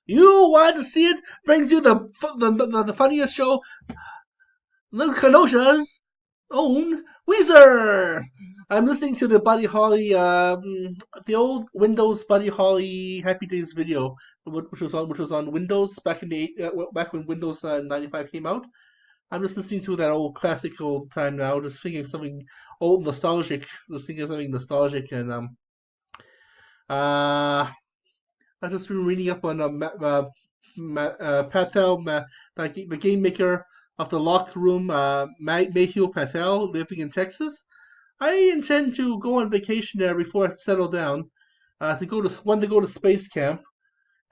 You want to see it? Brings you the funniest show, Luke Kenosha's own Weezer. I'm listening to the Buddy Holly, the old Windows Buddy Holly Happy Days video, which was on Windows back when Windows 95 came out. I'm just listening to that old classical time now, just thinking of something old nostalgic, just thinking of something nostalgic, and uh, I've just been reading up on Patel, the game maker of the Locked Room, Mayhew Patel, living in Texas. I intend to go on vacation there before I settle down. To go to space camp,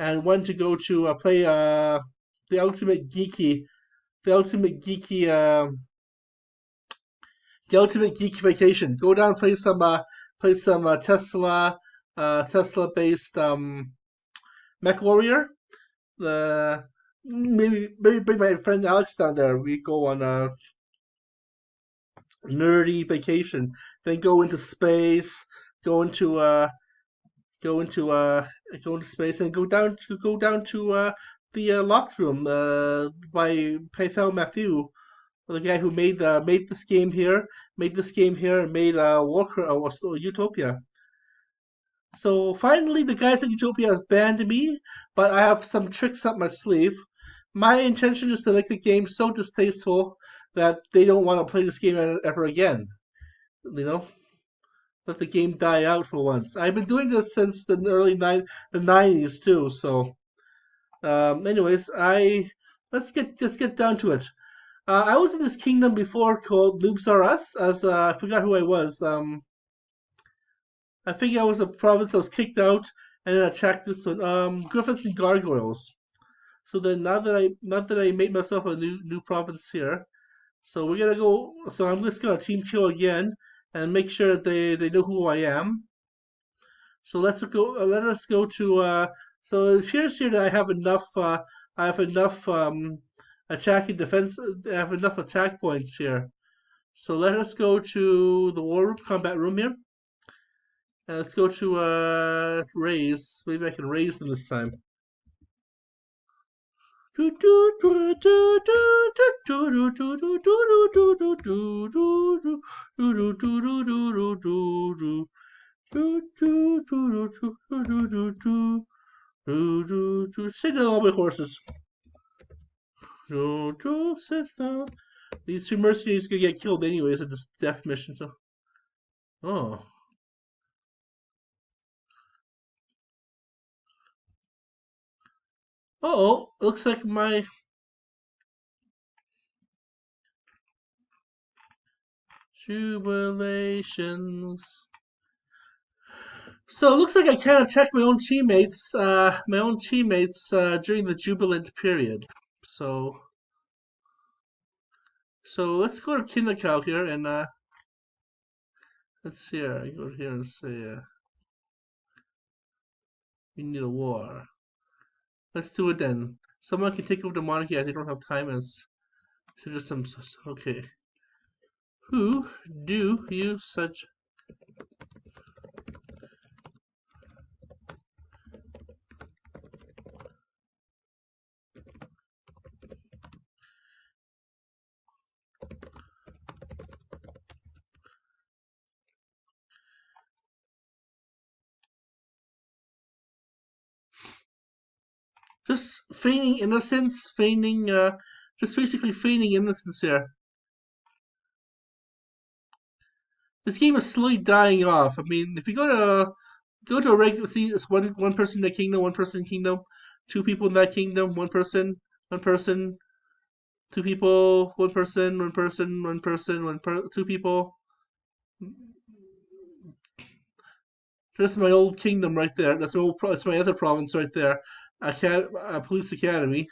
and one to go to play the ultimate geeky, the ultimate geeky, uh, the ultimate geek vacation. Go down, play some Tesla based Mech Warrior. Maybe bring my friend Alex down there. We go on a nerdy vacation. Then go into space. Go into go into go into space and go down to the locked room by Patel Matthew, the guy who made this game here and made Warcraft or Utopia. So finally, the guys at Utopia have banned me, but I have some tricks up my sleeve. My intention is to make the game so distasteful that they don't want to play this game ever again. You know, let the game die out for once. I've been doing this since the 90s too. So, anyways, I let's get down to it. I was in this kingdom before called Noobs R Us, as I forgot who I was. I think I was a province that was kicked out, and then I checked this one. Griffins and Gargoyles. So then now that I made myself a new province here, so we're gonna go. So I'm just gonna team kill again and make sure that they know who I am. So let's go. Let us go to. So it appears here that I have enough. I have enough attacking defense. I have enough attack points here. So let us go to the war room, combat room here. And let's go to raise. Maybe I can raise them this time. Sit down, all my horses. Sit down. These two mercenaries could get killed anyways at this death mission. So, oh, oh, looks like my jubilations. So it looks like I can't attack my own teammates during the jubilant period. So, so let's go to Kindercow here and let's see here. I go here and say we need a war. Let's do it then. Someone can take over the monarchy as they don't have time as so just some okay. Who do you such just feigning innocence, just basically feigning innocence here. This game is slowly dying off. I mean, if you go to a regular, see, it's one person in the kingdom, one person in the kingdom, two people in that kingdom, one person, two people, two people. That's my old kingdom right there. That's my other province right there. Police academy.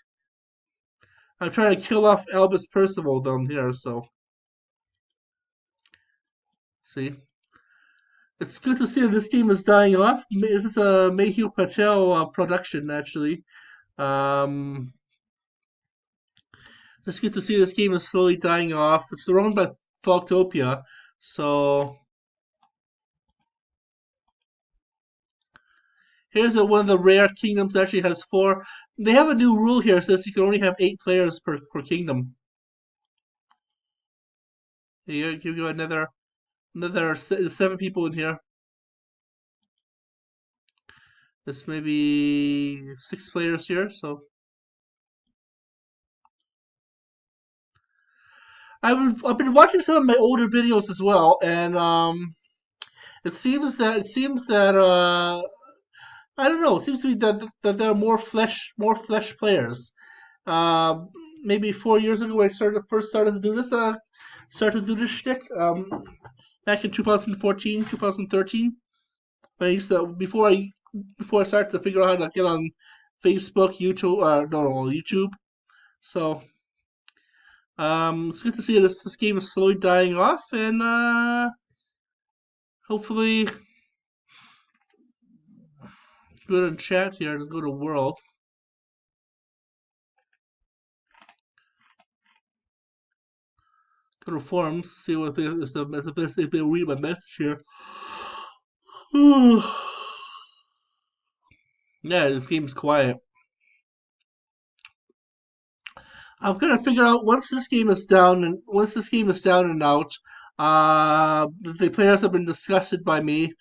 I'm trying to kill off Albus Percival down here. So see, it's good to see that this game is dying off. This is a Mayhew Patel production actually. Um, it's good to see this game is slowly dying off. It's run by Fogtopia, so Here's one of the rare kingdoms that actually has four. They have a new rule here. It says you can only have 8 players per kingdom. Here, give you another 7 people in here. This maybe 6 players here. So I've been watching some of my older videos as well, and it seems that I don't know. It seems to me that there are more flesh players. Uh, Maybe 4 years ago, when I first started to do this. Started to do this shtick. Back in 2014, 2013. When I used to before I started to figure out how to get on Facebook, YouTube, no, YouTube. So it's good to see this game is slowly dying off, and hopefully go to chat here. Let's go to world. Go to forums. See what if they read my message here. Yeah, this game's quiet. I'm gonna figure out once this game is down and out. The players have been disgusted by me.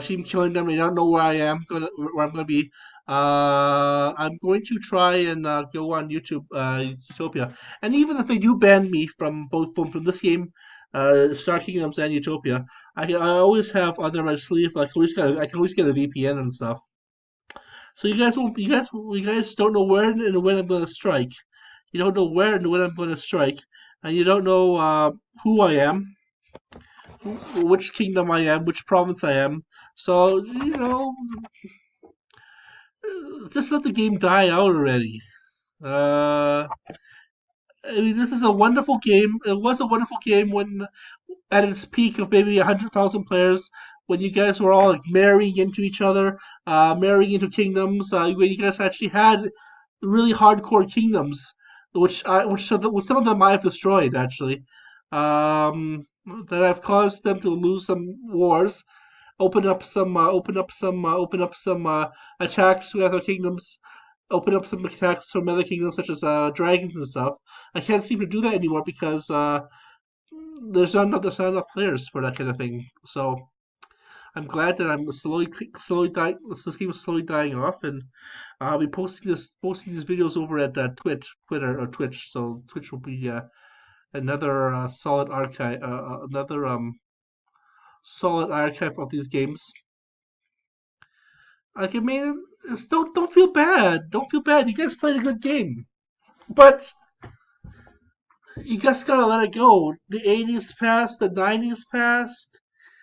Team killing them. They don't know where I'm gonna be. I'm going to try and go on YouTube, Utopia, and even if they do ban me from both from this game, Star Kingdoms and Utopia, I always have under my sleeve. I can always get a VPN and stuff. So you guys don't know where and when I'm gonna strike. You don't know where and when I'm gonna strike, and you don't know who I am, which kingdom I am, which province I am. So just let the game die out already. Uh, I mean, this is a wonderful game. It was a wonderful game when at its peak of maybe 100,000 players, when you guys were all like marrying into each other, marrying into kingdoms, when you guys actually had really hardcore kingdoms, which some of them I have destroyed actually, that I've caused them to lose some wars, open up some attacks with other kingdoms, open up some attacks from other kingdoms such as dragons and stuff. I can't seem to do that anymore because there's not enough players for that kind of thing. So I'm glad that I'm slowly dying. This game is slowly dying off, and I'll be posting these videos over at Twitter or Twitch. So Twitch will be another solid archive of these games. Like, I mean, don't feel bad. Don't feel bad. You guys played a good game, but you just gotta let it go. The '80s passed, the '90s passed,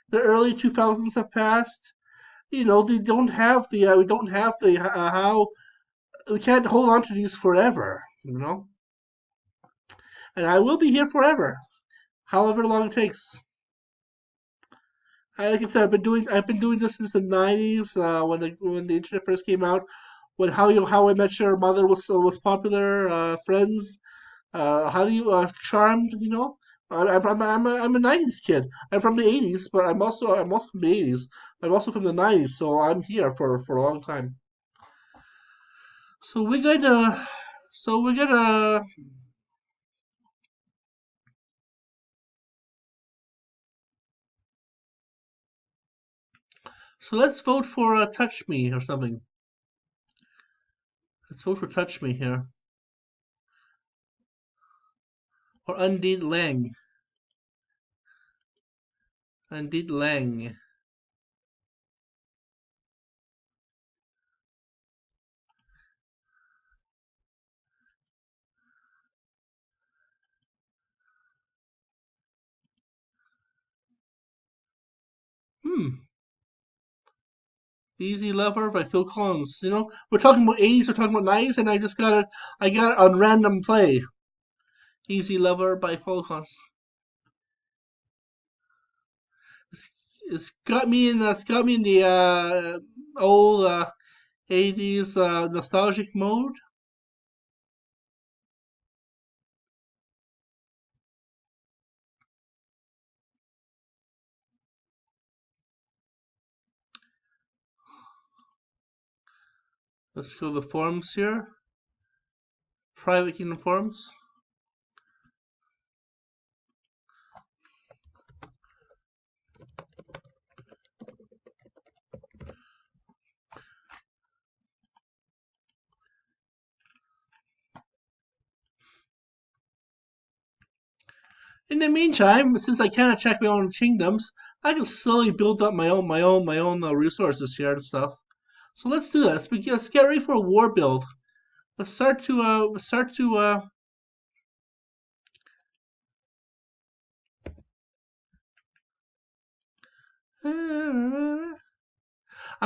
the early 2000s have passed. They don't have the we don't have the how we can't hold on to these forever. And I will be here forever, however long it takes. Like I said, I've been doing this since the '90s, when the internet first came out, when How I Met Your Mother was popular, Friends, how do you Charmed, I'm a '90s kid. I'm from the '80s, but I'm also from the '80s. I'm also from the '90s, so I'm here for a long time. So we're gonna so we're gonna so let's vote for Touch Me or something. Let's vote for Touch Me here, or Undid Lang. Undid Lang. Hmm. Easy Lover by Phil Collins. We're talking about '80s, we're talking about '90s, and I got it on random play. Easy Lover by Phil Collins. It's got me in the old '80s nostalgic mode. Let's go to the forums here. Private Kingdom forums. In the meantime, since I cannot check my own kingdoms, I can slowly build up my own resources here and stuff. So let's do that. Let's get ready for a war build. Let's start to I'm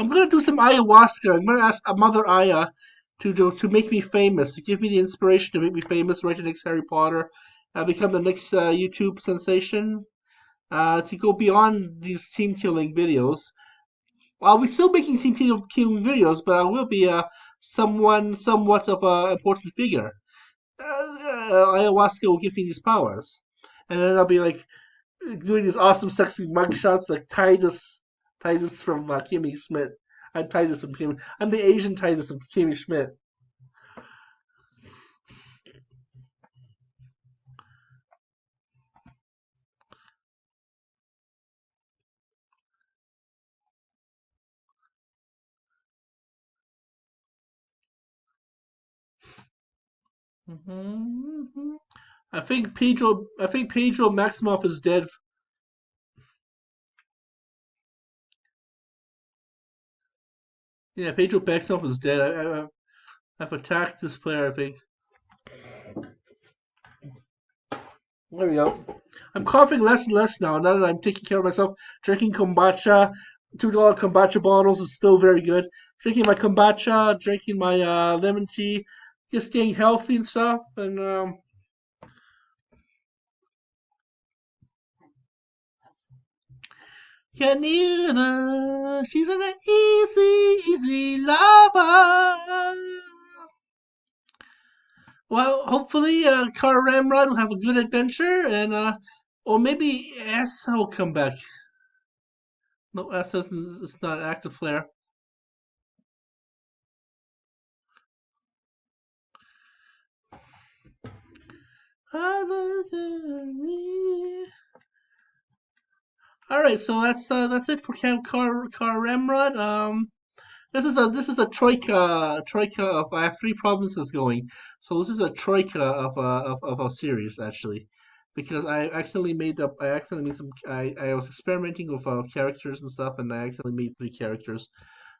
gonna do some ayahuasca. I'm gonna ask Mother Aya to make me famous, to give me the inspiration to make me famous, write the next Harry Potter, become the next YouTube sensation, to go beyond these team killing videos. I'll be still making team killing videos, but I will be somewhat of an important figure. Ayahuasca will give me these powers, and then I'll be like doing these awesome, sexy mugshots like Titus from Kimmy Schmidt. I'm Titus from Kimmy. I'm the Asian Titus from Kimmy Schmidt. Mm-hmm. I think Pedro Maximoff is dead. Yeah, Pedro Maximoff is dead. I've attacked this player. I think. There we go. I'm coughing less and less now that I'm taking care of myself. Drinking kombucha, $2 kombucha bottles is still very good. Drinking my kombucha, drinking my lemon tea, just getting healthy and stuff. And can you know she's an easy lover. Well, hopefully, Carramrod will have a good adventure, and or maybe Asa will come back. No, Asa is not active player. All right, so that's it for Camp Carramrod. This is a troika of I have three provinces going, so this is a troika of a series actually, because I accidentally made some I was experimenting with characters and stuff, and I accidentally made three characters.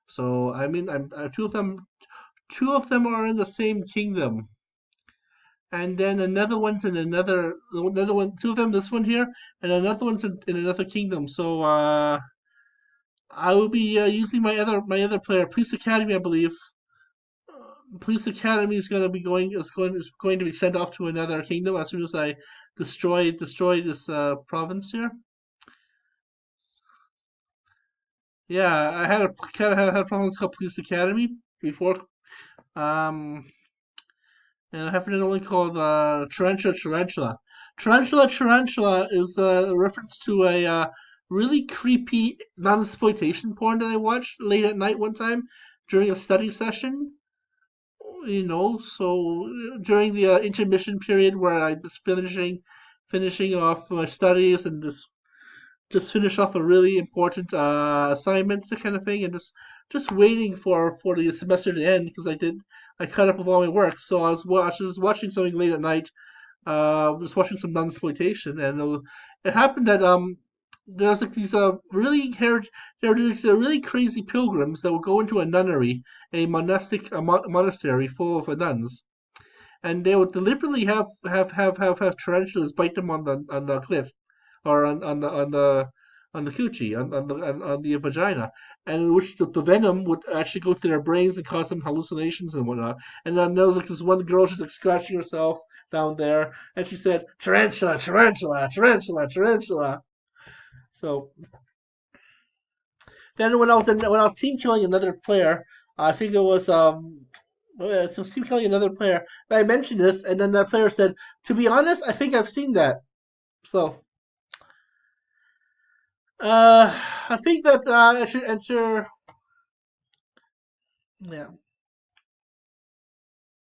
So I mean I'm two of them are in the same kingdom, and then another one's in another one, two of them, this one here, and another one's in another kingdom. So I will be using my other player, Police Academy, I believe. Police Academy is going to be sent off to another kingdom as soon as I destroy this province here. Yeah, I had a kind of had a province called Police Academy before. Um, and I have another one called Tarantula. Tarantula is a reference to a really creepy non-exploitation porn that I watched late at night one time during a study session. So during the intermission period where I was finishing off my studies and just finish off a really important assignment, that kind of thing, and just waiting for the semester to end because I caught up with all my work. So I was watching something late at night, just watching some non-exploitation, and it happened that there's like these there were these really crazy pilgrims that would go into a nunnery, a monastery full of nuns, and they would deliberately have tarantulas bite them on the clit, or on the coochie, on the vagina, and which the venom would actually go to their brains and cause them hallucinations and whatnot. And then there was like this one girl, she's like scratching herself down there, and she said, "Tarantula, tarantula, tarantula, tarantula." So then when I was team killing another player, I think it was so team killing another player. I mentioned this, and then that player said, "To be honest, I think I've seen that." So I think that I should enter. Yeah.